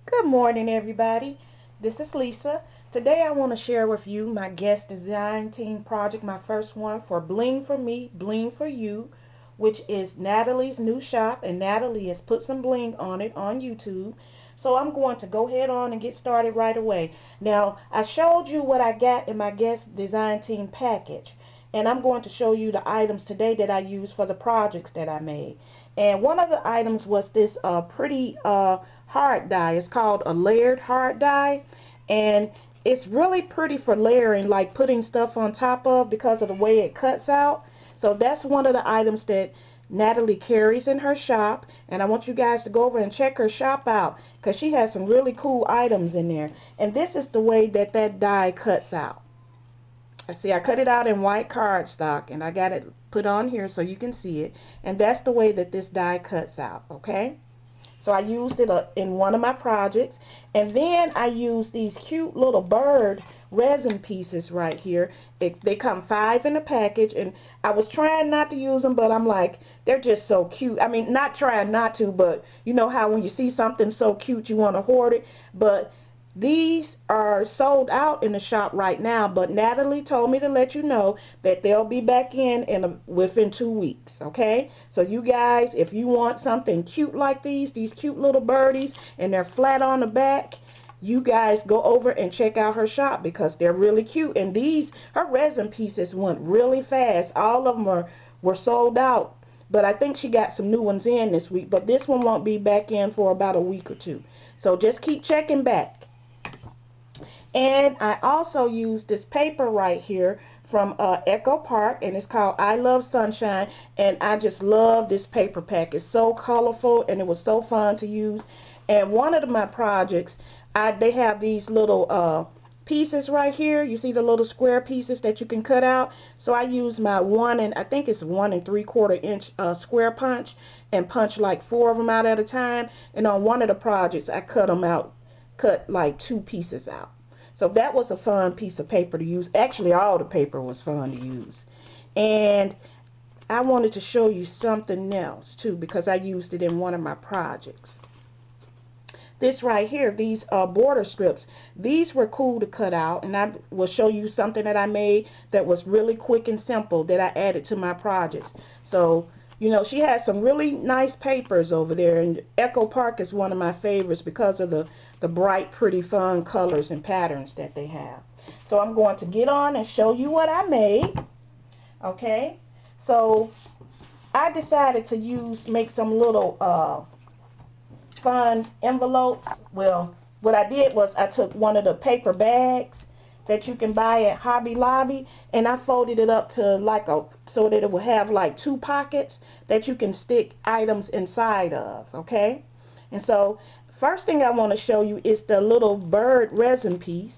Good morning, everybody. This is Lisa. Today I want to share with you my guest design team project, my first one for Bling for Me, Bling for You, which is Natalie's new shop, and Natalie has put some bling on it on YouTube. So I'm going to go ahead on and get started right away. Now, I showed you what I got in my guest design team package, and I'm going to show you the items today that I use for the projects that I made. And one of the items was this pretty hard die. It's called a layered hard die, and it's really pretty for layering, like putting stuff on top of, because of the way it cuts out. So that's one of the items that Natalie carries in her shop, and I want you guys to go over and check her shop out because she has some really cool items in there. And this is the way that that die cuts out. I cut it out in white cardstock, and I got it put on here so you can see it, and that's the way that this die cuts out. Okay, so I used it in one of my projects, and then I used these cute little bird resin pieces right here. They come 5 in a package, and I was trying not to use them, but I'm like, they're just so cute. I mean, not trying not to, but you know how when you see something so cute you want to hoard it. But these are sold out in the shop right now, but Natalie told me to let you know that they'll be back within 2 weeks, okay? So you guys, if you want something cute like these cute little birdies, and they're flat on the back, you guys go over and check out her shop because they're really cute. And her resin pieces went really fast. All of them were sold out, but I think she got some new ones in this week, but this one won't be back in for about a week or two. So just keep checking back. And I also used this paper right here from Echo Park, and it's called I Love Sunshine, and I just love this paper pack. It's so colorful, and it was so fun to use. And one of my projects, they have these little pieces right here. You see the little square pieces that you can cut out. So I used my I think it's 1 3/4 inch square punch, and punch like 4 of them out at a time. And on one of the projects, I cut like 2 pieces out. So that was a fun piece of paper to use. Actually, all the paper was fun to use. And I wanted to show you something else too, because I used it in one of my projects. This right here, these border strips, these were cool to cut out, and I will show you something that I made that was really quick and simple that I added to my projects. So, you know, she has some really nice papers over there, and Echo Park is one of my favorites because of the bright, pretty, fun colors and patterns that they have. So I'm going to get on and show you what I made. Okay, so I decided to make some little fun envelopes. Well, what I did was I took one of the paper bags that you can buy at Hobby Lobby, and I folded it up to so that it will have like 2 pockets that you can stick items inside of. Okay, and so first thing I want to show you is the little bird resin piece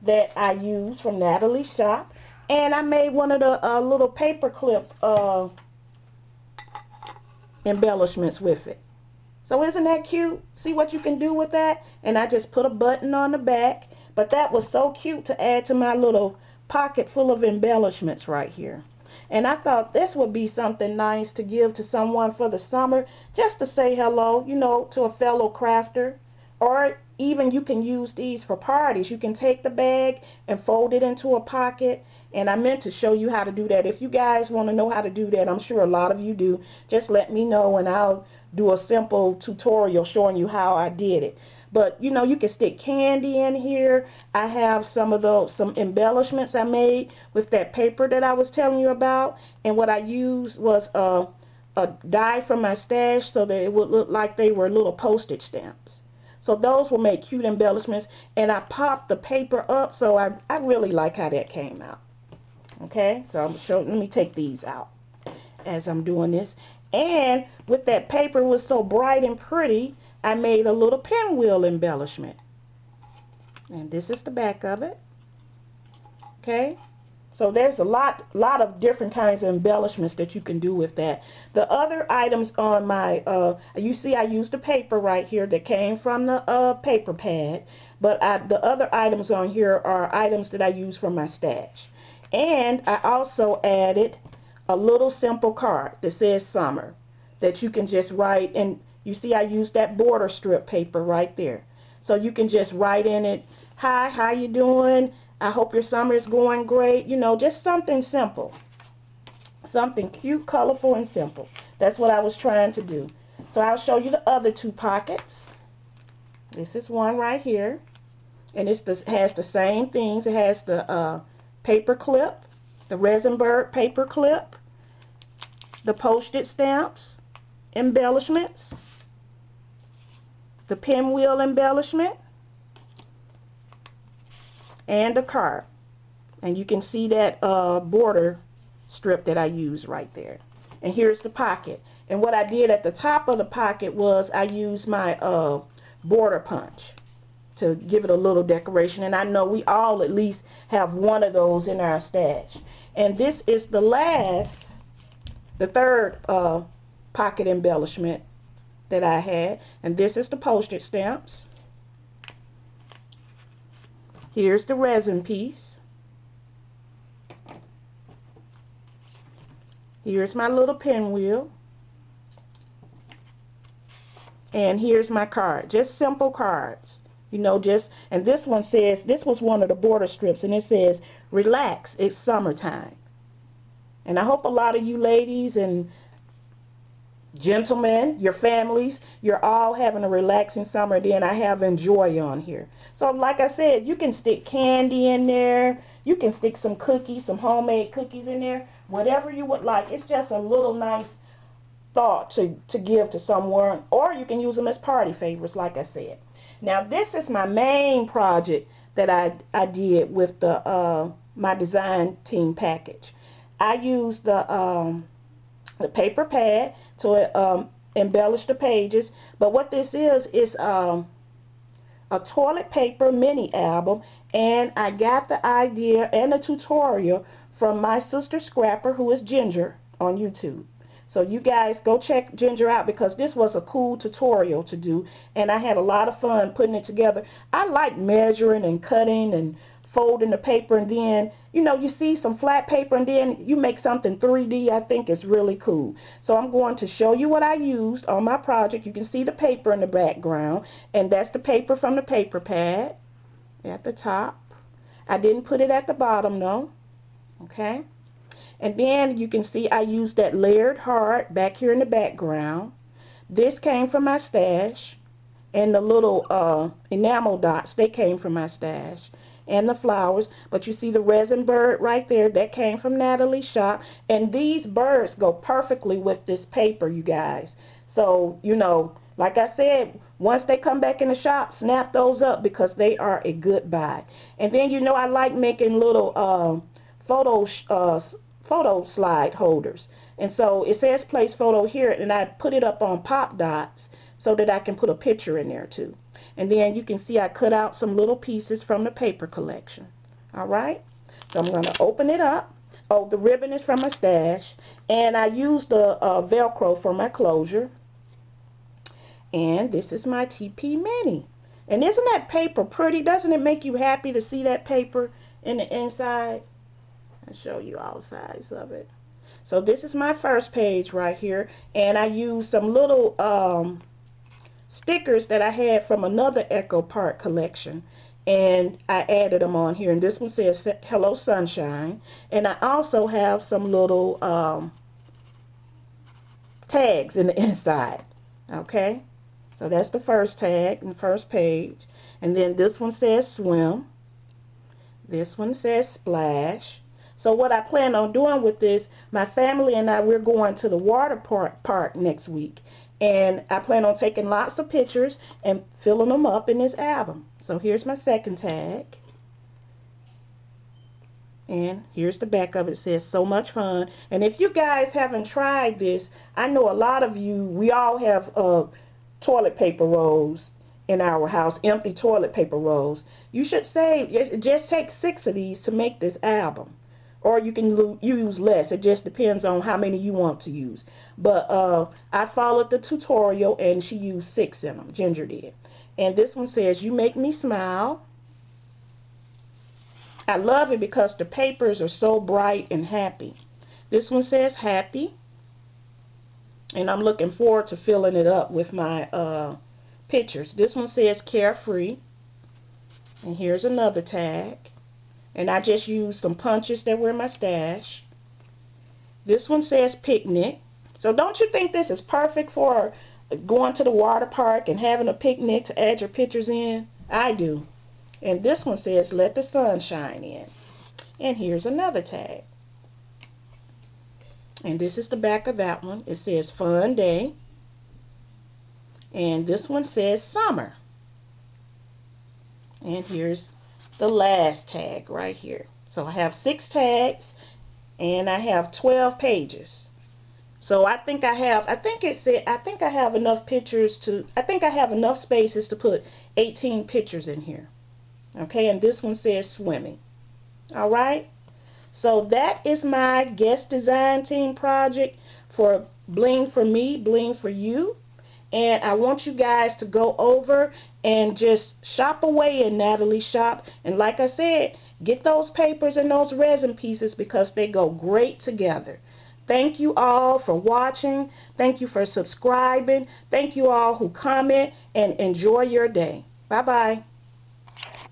that I used from Natalie's shop, and I made one of the little paper clip embellishments with it. So isn't that cute? See what you can do with that? And I just put a button on the back, but that was so cute to add to my little pocket full of embellishments right here. And I thought this would be something nice to give to someone for the summer, just to say hello, you know, to a fellow crafter. Or even you can use these for parties. You can take the bag and fold it into a pocket. And I meant to show you how to do that. If you guys want to know how to do that, I'm sure a lot of you do, just let me know and I'll do a simple tutorial showing you how I did it. But you know, you can stick candy in here. I have some embellishments I made with that paper that I was telling you about, and what I used was a die from my stash so that it would look like they were little postage stamps. So those will make cute embellishments, and I popped the paper up, so I really like how that came out. Okay, so let me take these out as I'm doing this. And with that paper, it was so bright and pretty, I made a little pinwheel embellishment. And this is the back of it. Okay, so there's a lot of different kinds of embellishments that you can do with that. The other items on my, you see I used the paper right here that came from the paper pad, but the other items on here are items that I use from my stash. And I also added a little simple card that says summer that you can just write, and You see I used that border strip paper right there. So you can just write in it, hi, how you doing? I hope your summer is going great. You know, just something simple. Something cute, colorful, and simple. That's what I was trying to do. So I'll show you the other two pockets. This is one right here. And it has the same things. It has the paper clip, the resin bird paper clip, the postage stamps, embellishments, the pinwheel embellishment, and the card. And you can see that border strip that I used right there. And here's the pocket. And what I did at the top of the pocket was I used my border punch to give it a little decoration. And I know we all at least have one of those in our stash. And this is the third pocket embellishment that I had. And this is the postage stamps. Here's the resin piece. Here's my little pinwheel. And here's my card. Just simple cards. You know, and this one says, this was one of the border strips, and it says, relax, it's summertime. And I hope a lot of you ladies and gentlemen, your families, you're all having a relaxing summer. Then I have enjoy on here. So like I said, you can stick candy in there. You can stick some cookies, some homemade cookies in there. Whatever you would like. It's just a little nice thought to give to someone. Or you can use them as party favors, like I said. Now this is my main project that I did with the my design team package. I used the paper pad to embellish the pages. But what this is a toilet paper mini album, and I got the idea and a tutorial from my sister Scrapper, who is Ginger, on YouTube. So you guys go check Ginger out, because this was a cool tutorial to do, and I had a lot of fun putting it together. I like measuring and cutting and folding the paper, and then, you know, you see some flat paper and then you make something 3D. I think it's really cool. So I'm going to show you what I used on my project. You can see the paper in the background, and that's the paper from the paper pad at the top. I didn't put it at the bottom though. Okay. And then you can see I used that layered heart back here in the background. This came from my stash, and the little enamel dots, they came from my stash, and the flowers. But you see the resin bird right there, that came from Natalie's shop. And these birds go perfectly with this paper, you guys. So, you know, like I said, once they come back in the shop, snap those up, because they are a good buy. And then, you know, I like making little photo slide holders. And so it says place photo here, and I put it up on pop dots so that I can put a picture in there too. And then you can see I cut out some little pieces from the paper collection. Alright, so I'm going to open it up. Oh, the ribbon is from my stash, and I used the Velcro for my closure. And this is my TP Mini. And isn't that paper pretty? Doesn't it make you happy to see that paper in the inside? I'll show you all sides of it. So this is my first page right here, and I used some little stickers that I had from another Echo Park collection, and I added them on here. And this one says Hello Sunshine, and I also have some little tags in the inside. Okay, so that's the first tag in the first page. And then this one says Swim. This one says Splash. So what I plan on doing with this, my family and I, we're going to the water park next week. And I plan on taking lots of pictures and filling them up in this album. So here's my second tag. And here's the back of it. It says so much fun. And if you guys haven't tried this, I know a lot of you, we all have toilet paper rolls in our house, empty toilet paper rolls. You should save, just take 6 of these to make this album. Or you can use less. It just depends on how many you want to use. But I followed the tutorial, and she used 6 in them. Ginger did. And this one says, you make me smile. I love it because the papers are so bright and happy. This one says happy. And I'm looking forward to filling it up with my pictures. This one says Carefree. And here's another tag. And I just used some punches that were in my stash. This one says Picnic. So don't you think this is perfect for going to the water park and having a picnic to add your pictures in? I do. And this one says Let the Sun Shine In. And here's another tag. And this is the back of that one. It says Fun Day. And this one says Summer. And here's the last tag right here. So I have 6 tags and I have 12 pages. So I think I have enough pictures I have enough spaces to put 18 pictures in here. Okay, and this one says Swimming. Alright? So that is my guest design team project for Bling for Me, Bling for You. And I want you guys to go over and just shop away in Natalie's shop. And like I said, get those papers and those resin pieces because they go great together. Thank you all for watching. Thank you for subscribing. Thank you all who comment, and enjoy your day. Bye-bye.